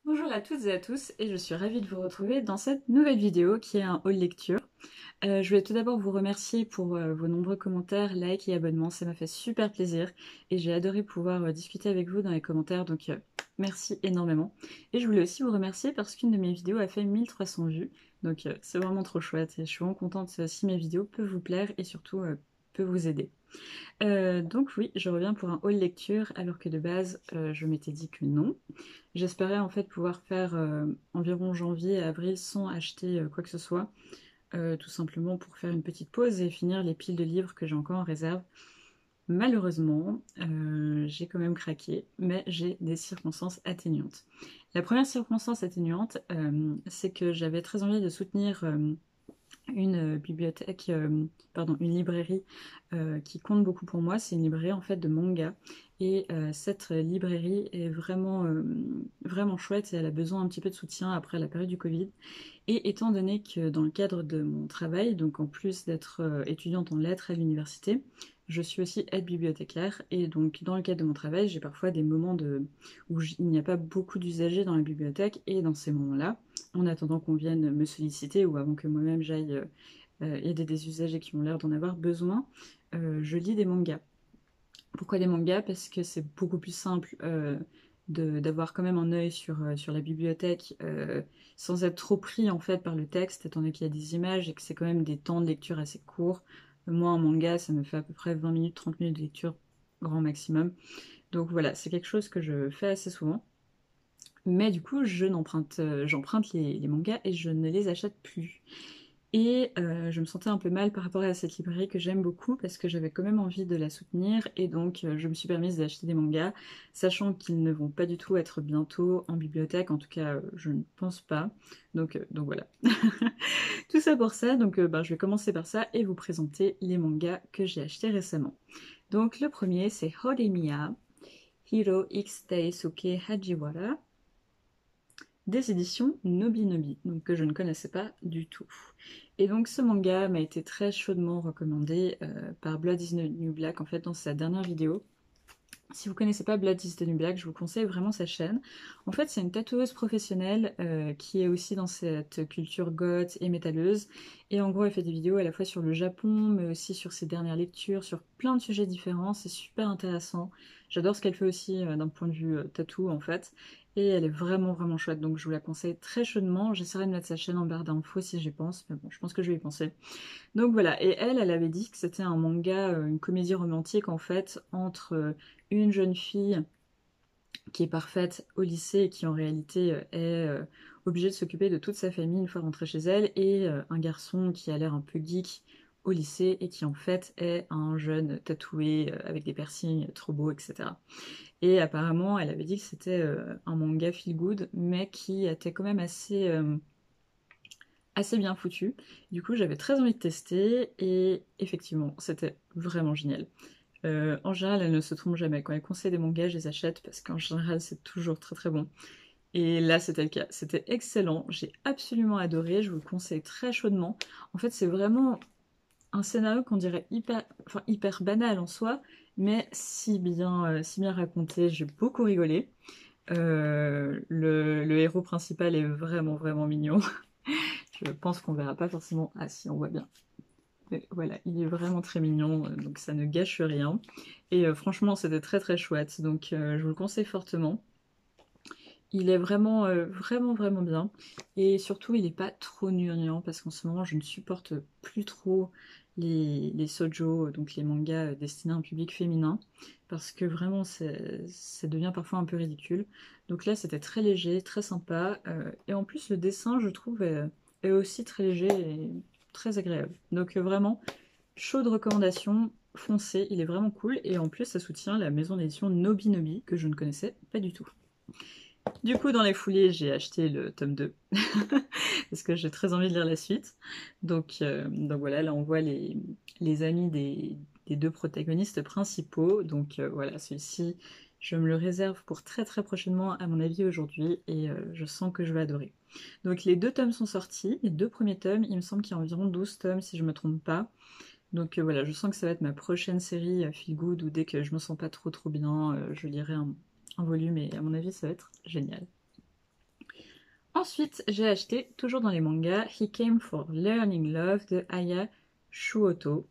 Bonjour à toutes et à tous et je suis ravie de vous retrouver dans cette nouvelle vidéo qui est un haul lecture. Je voulais tout d'abord vous remercier pour vos nombreux commentaires, likes et abonnements, ça m'a fait super plaisir et j'ai adoré pouvoir discuter avec vous dans les commentaires, donc merci énormément. Et je voulais aussi vous remercier parce qu'une de mes vidéos a fait 1300 vues, donc c'est vraiment trop chouette et je suis vraiment contente si mes vidéos peuvent vous plaire et surtout peuvent vous aider. Donc oui, je reviens pour un haul lecture alors que de base je m'étais dit que non. J'espérais en fait pouvoir faire environ janvier et avril sans acheter quoi que ce soit, tout simplement pour faire une petite pause et finir les piles de livres que j'ai encore en réserve. Malheureusement, j'ai quand même craqué, mais j'ai des circonstances atténuantes. La première circonstance atténuante, c'est que j'avais très envie de soutenir une bibliothèque, pardon, une librairie qui compte beaucoup pour moi. C'est une librairie en fait de manga. Et cette librairie est vraiment chouette et elle a besoin un petit peu de soutien après la période du Covid. Et étant donné que dans le cadre de mon travail, donc en plus d'être étudiante en lettres à l'université, je suis aussi aide bibliothécaire et donc dans le cadre de mon travail, j'ai parfois des moments où il n'y a pas beaucoup d'usagers dans la bibliothèque et dans ces moments-là, en attendant qu'on vienne me solliciter ou avant que moi-même j'aille aider des usagers qui ont l'air d'en avoir besoin, je lis des mangas. Pourquoi des mangas? Parce que c'est beaucoup plus simple d'avoir quand même un œil sur la bibliothèque sans être trop pris en fait par le texte, étant donné qu'il y a des images et que c'est quand même des temps de lecture assez courts. Moi, un manga, ça me fait à peu près 20 minutes, 30 minutes de lecture, grand maximum. Donc voilà, c'est quelque chose que je fais assez souvent. Mais du coup, j'emprunte les mangas et je ne les achète plus. Et je me sentais un peu mal par rapport à cette librairie que j'aime beaucoup parce que j'avais quand même envie de la soutenir et donc je me suis permise d'acheter des mangas, sachant qu'ils ne vont pas du tout être bientôt en bibliothèque, en tout cas je ne pense pas. Donc voilà. Tout ça pour ça, donc je vais commencer par ça et vous présenter les mangas que j'ai achetés récemment. Donc le premier c'est Horimiya Hiro X Daisuke Hajiwara des éditions Nobinobi, donc que je ne connaissais pas du tout. Et donc ce manga m'a été très chaudement recommandé par Blood is the New Black en fait dans sa dernière vidéo. Si vous connaissez pas Blood is the New Black, je vous conseille vraiment sa chaîne. En fait, c'est une tatoueuse professionnelle qui est aussi dans cette culture goth et métalleuse. Et en gros, elle fait des vidéos à la fois sur le Japon, mais aussi sur ses dernières lectures, sur plein de sujets différents. C'est super intéressant. J'adore ce qu'elle fait aussi d'un point de vue tatou, en fait. Et elle est vraiment chouette, donc je vous la conseille très chaudement. J'essaierai de mettre sa chaîne en barre d'infos si j'y pense, mais bon, je pense que je vais y penser. Donc voilà, et elle avait dit que c'était un manga, une comédie romantique en fait, entre une jeune fille qui est parfaite au lycée et qui en réalité est obligée de s'occuper de toute sa famille une fois rentrée chez elle, et un garçon qui a l'air un peu geek au lycée et qui en fait est un jeune tatoué avec des piercings trop beaux, etc. Et apparemment, elle avait dit que c'était un manga feel good, mais qui était quand même assez bien foutu. Du coup, j'avais très envie de tester et effectivement, c'était vraiment génial. En général, elle ne se trompe jamais. Quand elle conseille des mangas, je les achète parce qu'en général, c'est toujours très bon. Et là, c'était le cas. C'était excellent. J'ai absolument adoré. Je vous le conseille très chaudement. En fait, c'est vraiment un scénario qu'on dirait hyper banal en soi, mais si bien raconté. J'ai beaucoup rigolé. Le héros principal est vraiment mignon. Je pense qu'on verra pas forcément. Ah si, on voit bien. Mais voilà, il est vraiment très mignon, donc ça ne gâche rien. Et franchement, c'était très chouette, donc je vous le conseille fortement. Il est vraiment bien. Et surtout, il n'est pas trop gnangnan, parce qu'en ce moment, je ne supporte plus trop les shoujo, donc les mangas destinés à un public féminin, parce que vraiment, ça devient parfois un peu ridicule. Donc là, c'était très léger, très sympa, et en plus, le dessin, je trouve, est aussi très léger et très agréable. Donc vraiment, chaude recommandation, foncez, il est vraiment cool, et en plus, ça soutient la maison d'édition Nobinobi, que je ne connaissais pas du tout. Du coup, dans les foulées, j'ai acheté le tome 2 parce que j'ai très envie de lire la suite. Donc voilà, là on voit les amis des deux protagonistes principaux. Donc voilà, celui-ci, je me le réserve pour très prochainement, à mon avis aujourd'hui, et je sens que je vais adorer. Donc les deux tomes sont sortis, les deux premiers tomes, il me semble qu'il y a environ 12 tomes si je me trompe pas. Donc voilà, je sens que ça va être ma prochaine série feel good, où dès que je me sens pas trop bien, je lirai un volume, et à mon avis ça va être génial. Ensuite, j'ai acheté, toujours dans les mangas, He Came for Learning Love de Aya Shuoto.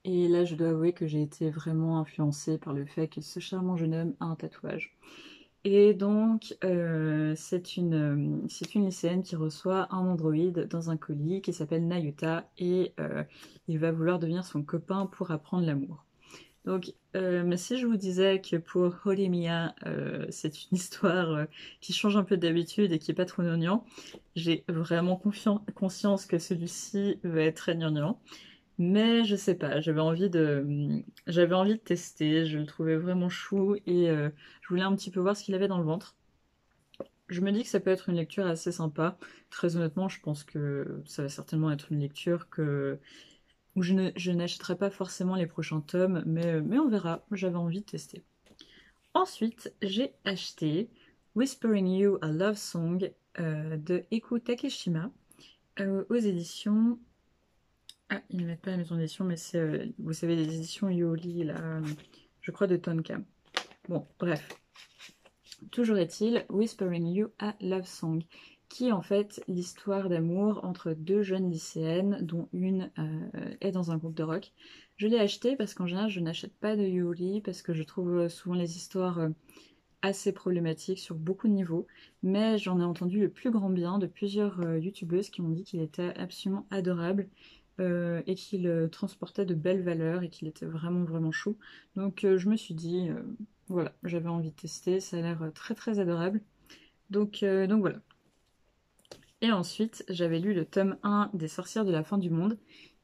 Et là, je dois avouer que j'ai été vraiment influencée par le fait que ce charmant jeune homme a un tatouage. Et donc, c'est une lycéenne qui reçoit un androïde dans un colis qui s'appelle Nayuta et il va vouloir devenir son copain pour apprendre l'amour. Donc, mais si je vous disais que pour Holy Mia, c'est une histoire qui change un peu d'habitude et qui est pas trop gnangnan, j'ai vraiment conscience que celui-ci va être très gnangnan. Mais je sais pas, j'avais envie de tester, je le trouvais vraiment chou et je voulais un petit peu voir ce qu'il avait dans le ventre. Je me dis que ça peut être une lecture assez sympa. Très honnêtement, je pense que ça va certainement être une lecture où je n'achèterai pas forcément les prochains tomes, mais on verra, j'avais envie de tester. Ensuite, j'ai acheté Whispering You a Love Song de Eiko Takeshima aux éditions. Ah, ils ne mettent pas la maison d'édition, mais c'est, vous savez, les éditions Yoli, là, je crois de Tonkam. Bon, bref. Toujours est-il, Whispering You a Love Song, qui est en fait l'histoire d'amour entre deux jeunes lycéennes, dont une est dans un groupe de rock. Je l'ai acheté parce qu'en général, je n'achète pas de Yoli, parce que je trouve souvent les histoires assez problématiques sur beaucoup de niveaux, mais j'en ai entendu le plus grand bien de plusieurs youtubeuses qui m'ont dit qu'il était absolument adorable et qu'il transportait de belles valeurs et qu'il était vraiment vraiment chou. Donc je me suis dit, voilà, j'avais envie de tester, ça a l'air très très adorable. Donc voilà. Et ensuite, j'avais lu le tome 1 des Sorcières de la fin du monde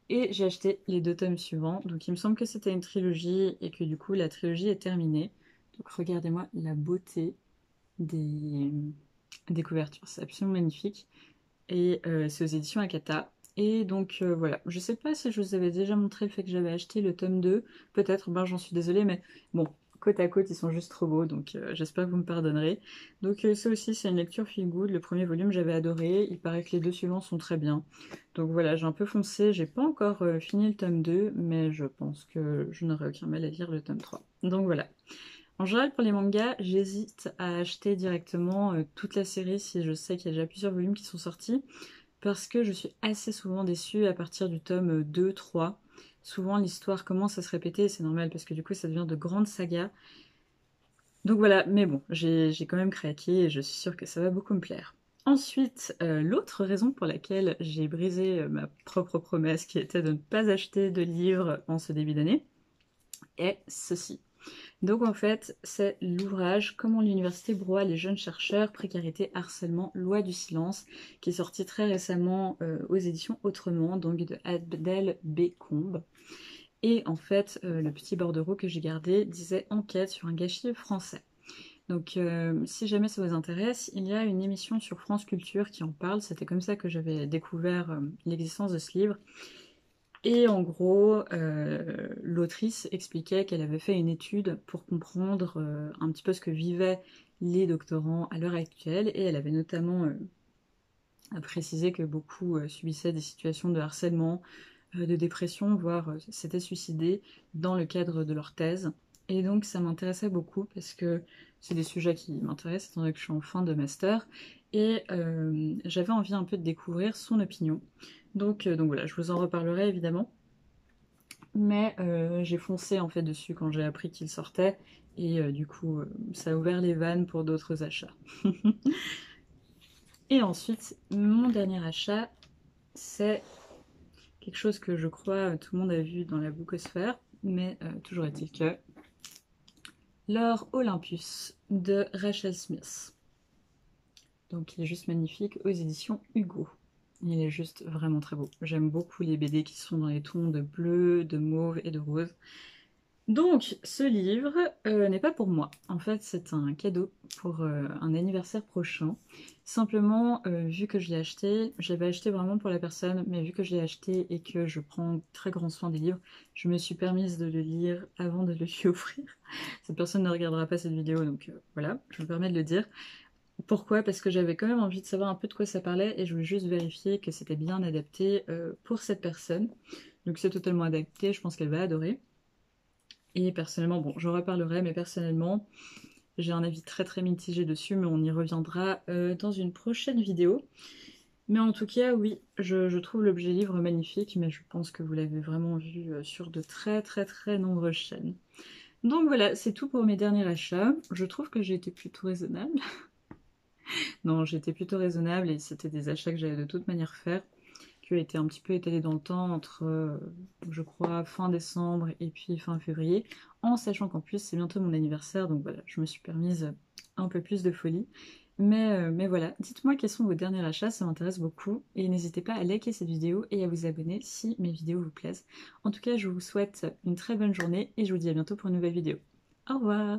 et j'ai acheté les 2 tomes suivants. Donc il me semble que c'était une trilogie et que du coup la trilogie est terminée. Donc regardez-moi la beauté des, des couvertures, c'est absolument magnifique. Et c'est aux éditions Akata. Et donc voilà, je sais pas si je vous avais déjà montré le fait que j'avais acheté le tome 2, peut-être, ben j'en suis désolée, mais bon, côte à côte, ils sont juste trop beaux, donc j'espère que vous me pardonnerez. Donc ça aussi, c'est une lecture feel good, le premier volume j'avais adoré, il paraît que les deux suivants sont très bien. Donc voilà, j'ai un peu foncé, j'ai pas encore fini le tome 2, mais je pense que je n'aurai aucun mal à lire le tome 3. Donc voilà. En général, pour les mangas, j'hésite à acheter directement toute la série si je sais qu'il y a déjà plusieurs volumes qui sont sortis, parce que je suis assez souvent déçue à partir du tome 2-3. Souvent, l'histoire commence à se répéter, et c'est normal, parce que du coup, ça devient de grandes sagas. Donc voilà, mais bon, j'ai quand même craqué, et je suis sûre que ça va beaucoup me plaire. Ensuite, l'autre raison pour laquelle j'ai brisé ma propre promesse, qui était de ne pas acheter de livres en ce début d'année, est ceci. Donc en fait, c'est l'ouvrage Comment l'université broie les jeunes chercheurs, précarité, harcèlement, loi du silence, qui est sorti très récemment aux éditions Autrement, donc de Abdel B. Combe. Et en fait, le petit bordereau que j'ai gardé disait enquête sur un gâchis français. Donc si jamais ça vous intéresse, il y a une émission sur France Culture qui en parle. C'était comme ça que j'avais découvert l'existence de ce livre. Et en gros, l'autrice expliquait qu'elle avait fait une étude pour comprendre un petit peu ce que vivaient les doctorants à l'heure actuelle, et elle avait notamment précisé que beaucoup subissaient des situations de harcèlement, de dépression, voire s'étaient suicidés dans le cadre de leur thèse. Et donc ça m'intéressait beaucoup parce que c'est des sujets qui m'intéressent étant donné que je suis en fin de master, et j'avais envie un peu de découvrir son opinion. Donc voilà, je vous en reparlerai évidemment. Mais j'ai foncé en fait dessus quand j'ai appris qu'il sortait, et du coup ça a ouvert les vannes pour d'autres achats. Et ensuite, mon dernier achat, c'est quelque chose que je crois tout le monde a vu dans la bookosphère, mais toujours est-il que L'or Olympus de Rachel Smith. Donc il est juste magnifique, aux éditions Hugo. Il est juste vraiment très beau. J'aime beaucoup les BD qui sont dans les tons de bleu, de mauve et de rose. Donc, ce livre n'est pas pour moi. En fait, c'est un cadeau pour un anniversaire prochain. Simplement, vu que je l'ai acheté, j'avais acheté vraiment pour la personne, mais vu que je l'ai acheté et que je prends très grand soin des livres, je me suis permise de le lire avant de le lui offrir. Cette personne ne regardera pas cette vidéo, donc voilà, je me permets de le dire. Pourquoi? Parce que j'avais quand même envie de savoir un peu de quoi ça parlait, et je voulais juste vérifier que c'était bien adapté pour cette personne. Donc c'est totalement adapté, je pense qu'elle va adorer. Et personnellement, bon, j'en reparlerai, mais personnellement, J'ai un avis très mitigé dessus, mais on y reviendra dans une prochaine vidéo. Mais en tout cas, oui, je trouve l'objet livre magnifique, mais je pense que vous l'avez vraiment vu sur de très nombreuses chaînes. Donc voilà, c'est tout pour mes derniers achats. Je trouve que j'ai été plutôt raisonnable. Non, j'ai été plutôt raisonnable et c'était des achats que j'allais de toute manière faire, qui ont été un petit peu étalés dans le temps entre, je crois, fin décembre et puis fin février, en sachant qu'en plus c'est bientôt mon anniversaire, donc voilà, je me suis permise un peu plus de folie. Mais voilà, dites-moi quels sont vos derniers achats, ça m'intéresse beaucoup, et n'hésitez pas à liker cette vidéo et à vous abonner si mes vidéos vous plaisent. En tout cas, je vous souhaite une très bonne journée et je vous dis à bientôt pour une nouvelle vidéo. Au revoir!